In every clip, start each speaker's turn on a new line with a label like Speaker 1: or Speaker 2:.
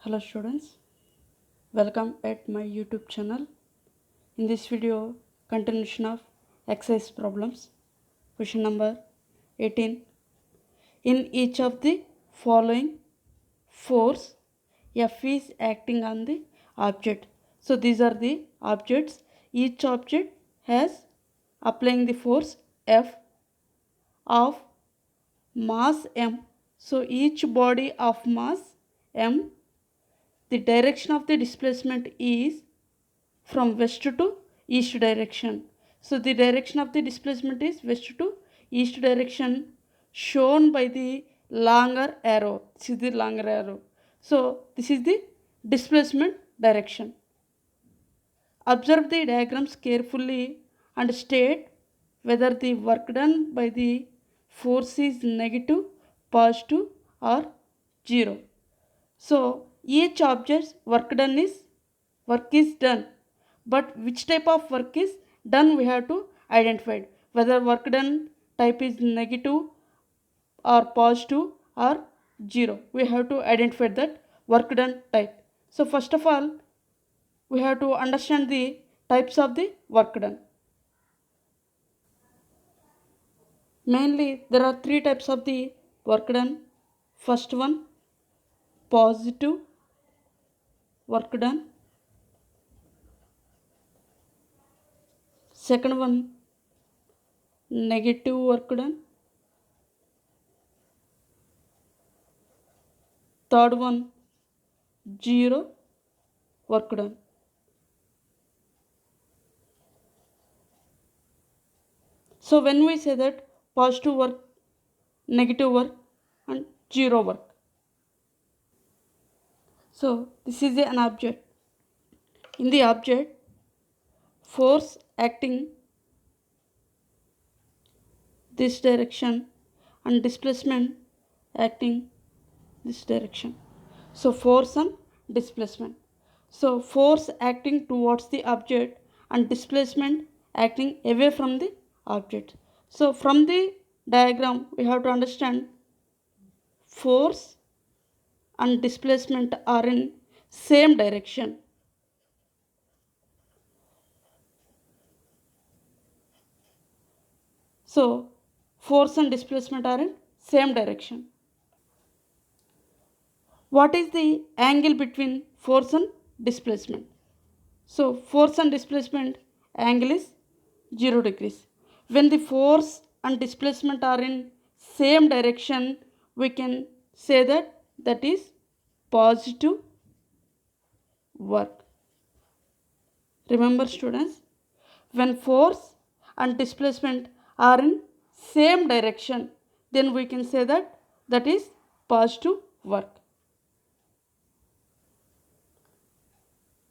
Speaker 1: Hello students, welcome at my YouTube channel. In this video, continuation of exercise problems. Question number 18. In each of the following force, F is acting on the object. So these are the objects. Each object has applying the force F of mass m. So each body of mass m, the direction of the displacement is from west to east direction. So the direction of the displacement is west to east direction shown by the longer arrow. This is the longer arrow. So this is the displacement direction. Observe the diagrams carefully and state whether the work done by the force is negative, positive or zero. So each object's work is done, but which type of work is done we have to identify. Whether work done type is negative or positive or zero. We have to identify that work done type. So first of all, we have to understand the types of the work done. Mainly there are three types of the work done. First one, positive work done. Second one, negative work done. Third one, zero work done. So when we say that positive work, negative work and zero work. So this is an object. In the object, force acting this direction and displacement acting this direction. So force and displacement. So force acting towards the object and displacement acting away from the object. So from the diagram we have to understand force and displacement are in same direction. So force and displacement are in same direction. What is the angle between force and displacement? So force and displacement angle is 0 degrees. When the force and displacement are in same direction, we can say that is positive work. Remember students, when force and displacement are in same direction, then we can say that is positive work.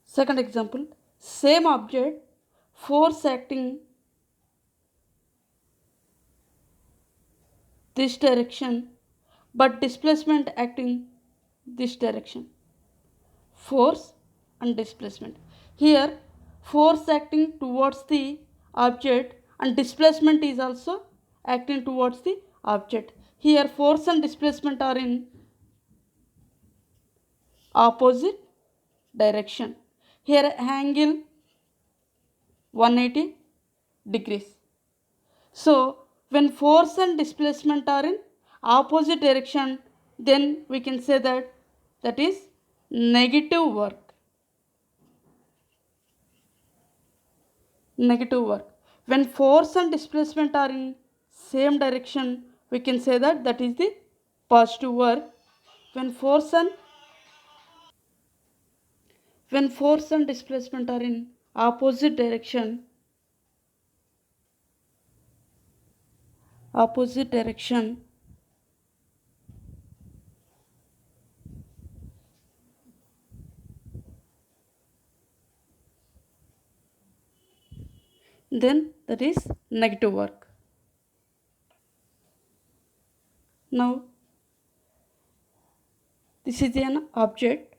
Speaker 1: Second example, same object, force acting this direction but displacement acting this direction. Force and displacement. Here force acting towards the object and displacement is also acting towards the object. Here force and displacement are in opposite direction. Here angle 180 degrees. So when force and displacement are in opposite direction, then we can say that is negative work. Negative work. When force and displacement are in same direction, we can say that is the positive work. When force and displacement are in opposite direction, then that is negative work. Now this is an object,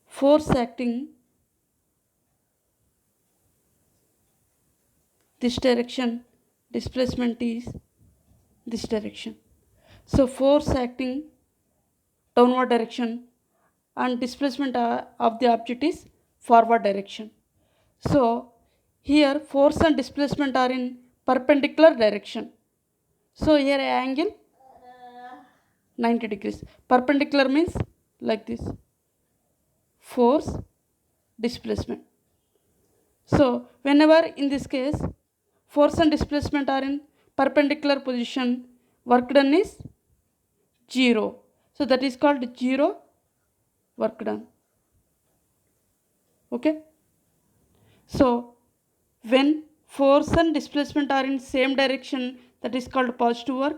Speaker 1: force acting this direction, displacement is this direction. So force acting downward direction, and displacement of the object is forward direction. So here force and displacement are in perpendicular direction. So here angle 90 degrees. Perpendicular means like this, force, displacement. So whenever in this case force and displacement are in perpendicular position, work done is 0. So that is called 0 work done. Okay. So when force and displacement are in same direction, that is called positive work.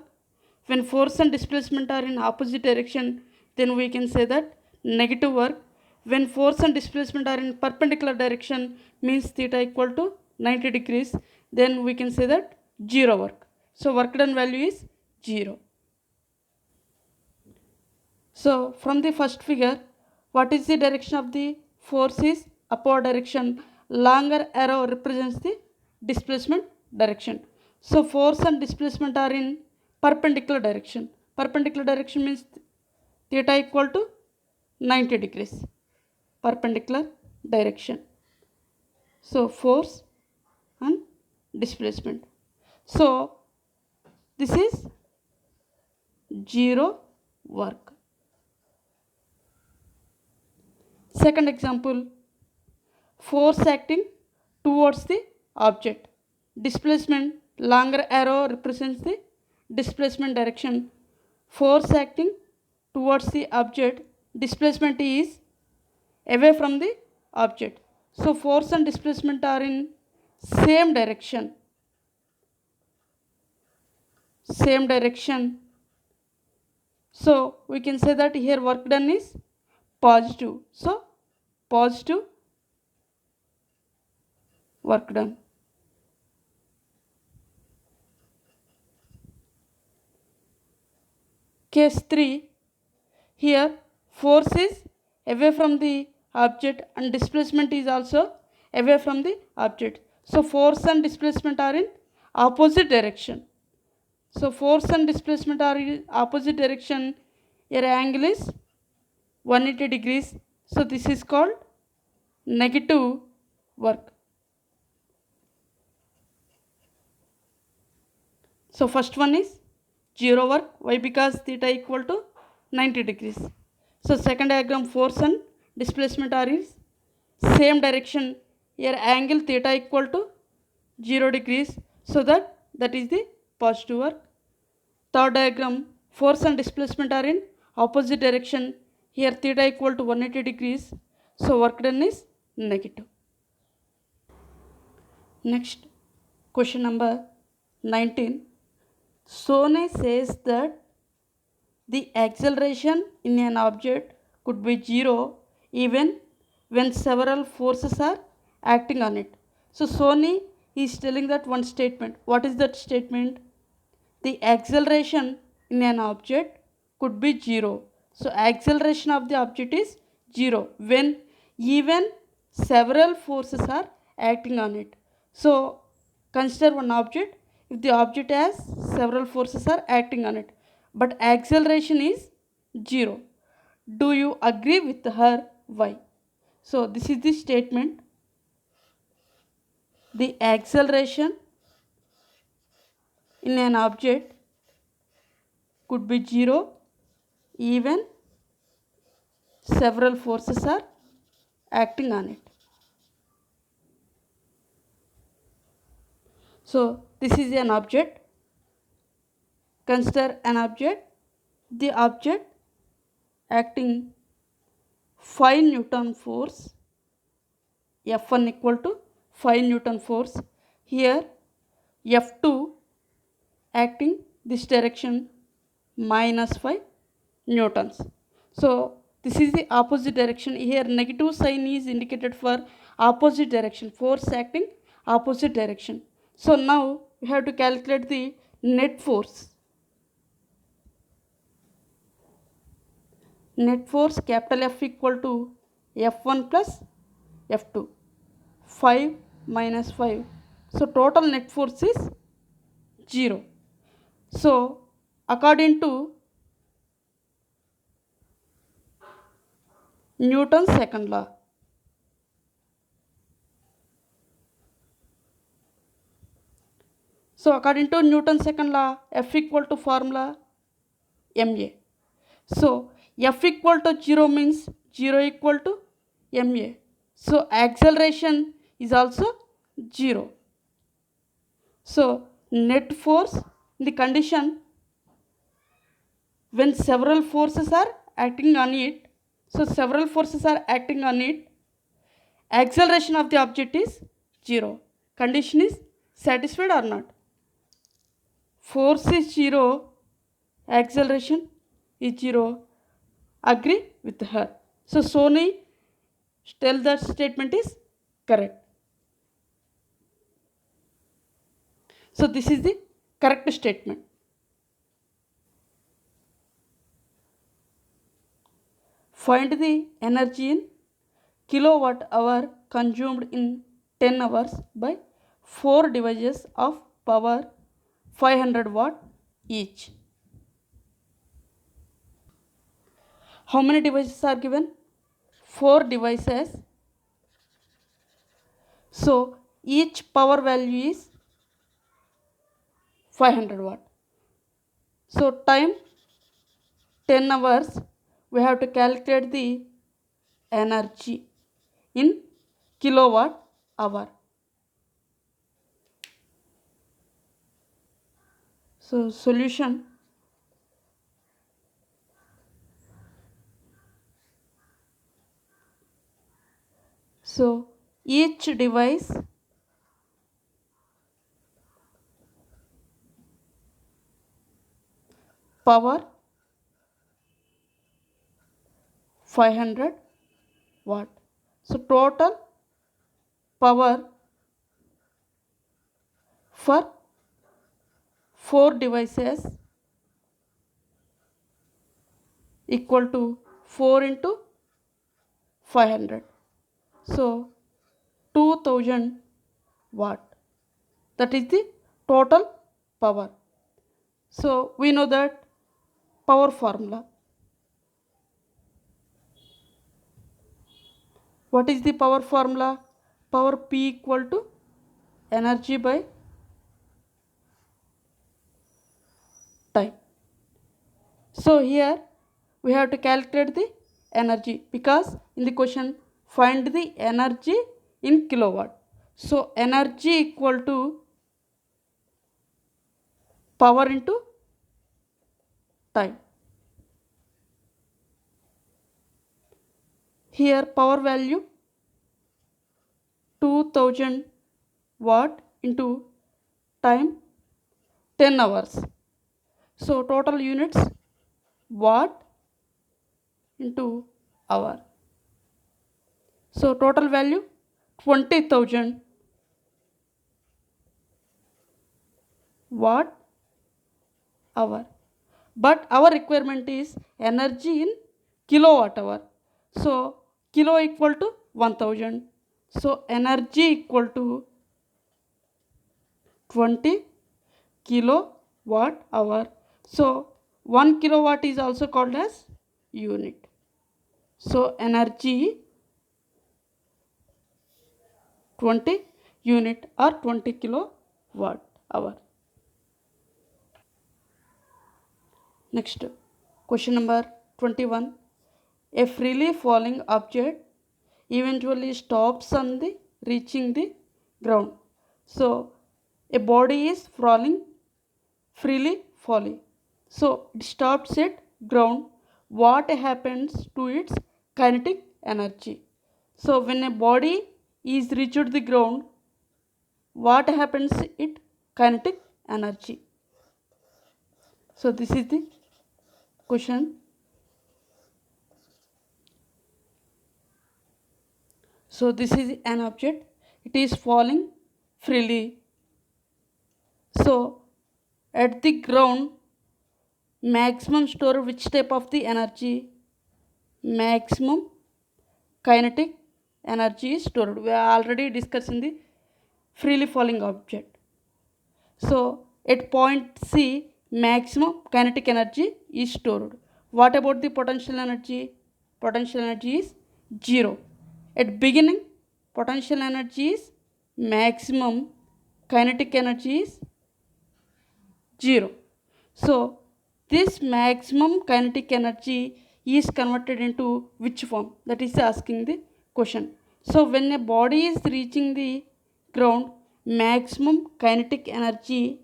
Speaker 1: When force and displacement are in opposite direction, then we can say that negative work. When force and displacement are in perpendicular direction, means theta equal to 90 degrees, then we can say that 0 work. So work done value is 0. So from the first figure, what is the direction of the force is upward direction. Longer arrow represents the displacement direction. So force and displacement are in perpendicular direction. Perpendicular direction means theta equal to 90 degrees. Perpendicular direction. So force and displacement. So this is 0 work. Second example, force acting towards the object. Displacement, longer arrow represents the displacement direction. Force acting towards the object, displacement is away from the object. So force and displacement are in same direction. Same direction. So we can say that here work done is positive. So positive work done. Case 3, here force is away from the object and displacement is also away from the object. So force and displacement are in opposite direction. So force and displacement are in opposite direction. Here angle is 180 degrees. So this is called negative work. So first one is 0 work. Why? Because theta equal to 90 degrees. So second diagram, force and displacement are in same direction. Here angle theta equal to 0 degrees. So that is the positive work. Third diagram, force and displacement are in opposite direction. Here theta equal to 180 degrees. So work done is negative. Next, question number 19. Sone says that the acceleration in an object could be 0 even when several forces are acting on it. So Sone is telling that one statement. What is that statement? The acceleration in an object could be 0. So acceleration of the object is 0 when even several forces are acting on it. So consider one object. If the object has several forces are acting on it, but acceleration is 0, do you agree with her? Why? So this is the statement. The acceleration in an object could be 0 even several forces are acting on it. So this is an object. Consider an object. The object acting 5 Newton force, F1 equal to 5 Newton force. Here F2 acting this direction minus 5 newtons. So this is the opposite direction. Here negative sign is indicated for opposite direction, force acting opposite direction. So now we have to calculate the net force. Net force capital F equal to F1 plus F2. 5 minus 5. So total net force is 0. So according to Newton's second law. So according to Newton's second law, F equal to formula ma. So F equal to 0 means 0 equal to ma. So acceleration is also 0. So net force in the condition when several forces are acting on it, so several forces are acting on it, acceleration of the object is 0. Condition is satisfied or not? Force is 0, acceleration is 0. Agree with her. So Sony tell that statement is correct. So this is the correct statement. Find the energy in kilowatt hour consumed in 10 hours by 4 devices of power 500 watt each. How many devices are given? 4 devices. So each power value is 500 watt. So time 10 hours, we have to calculate the energy in kilowatt hour. So solution, so each device power 500 watt. So total power for 4 devices equal to 4 into 500. So 2000 watt. That is the total power. So we know that power formula. What is the power formula? Power P equal to energy by time. So here we have to calculate the energy because in the question find the energy in kilowatt. So energy equal to power into time. Here power value 2000 watt into time 10 hours. So total units watt into hour. So total value 20,000 watt hour. But our requirement is energy in kilowatt hour. So kilo equal to 1000. So energy equal to 20 kilowatt hour. So 1 kilowatt is also called as unit. So energy 20 unit or 20 kilowatt hour. Next, question number 21. A freely falling object eventually stops on the reaching the ground. So a body is freely falling. So it stops at ground. What happens to its kinetic energy? So when a body is reached the ground, what happens to its kinetic energy? So this is the question. So this is an object. It is falling freely. So at the ground, maximum store which type of the energy? Maximum kinetic energy is stored. We are already discussing the freely falling object. So at point C, maximum kinetic energy is stored. What about the potential energy? Potential energy is 0. At beginning, potential energy is maximum, kinetic energy is 0. So this maximum kinetic energy is converted into which form? That is asking the question. So when a body is reaching the ground, maximum kinetic energy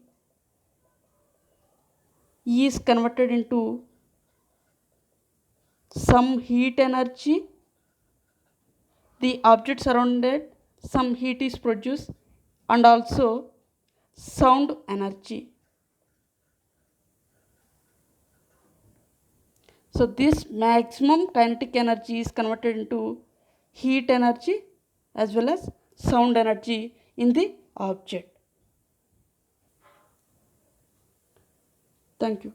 Speaker 1: is converted into some heat energy. The object surrounded, some heat is produced, and also sound energy. So this maximum kinetic energy is converted into heat energy as well as sound energy in the object. Thank you.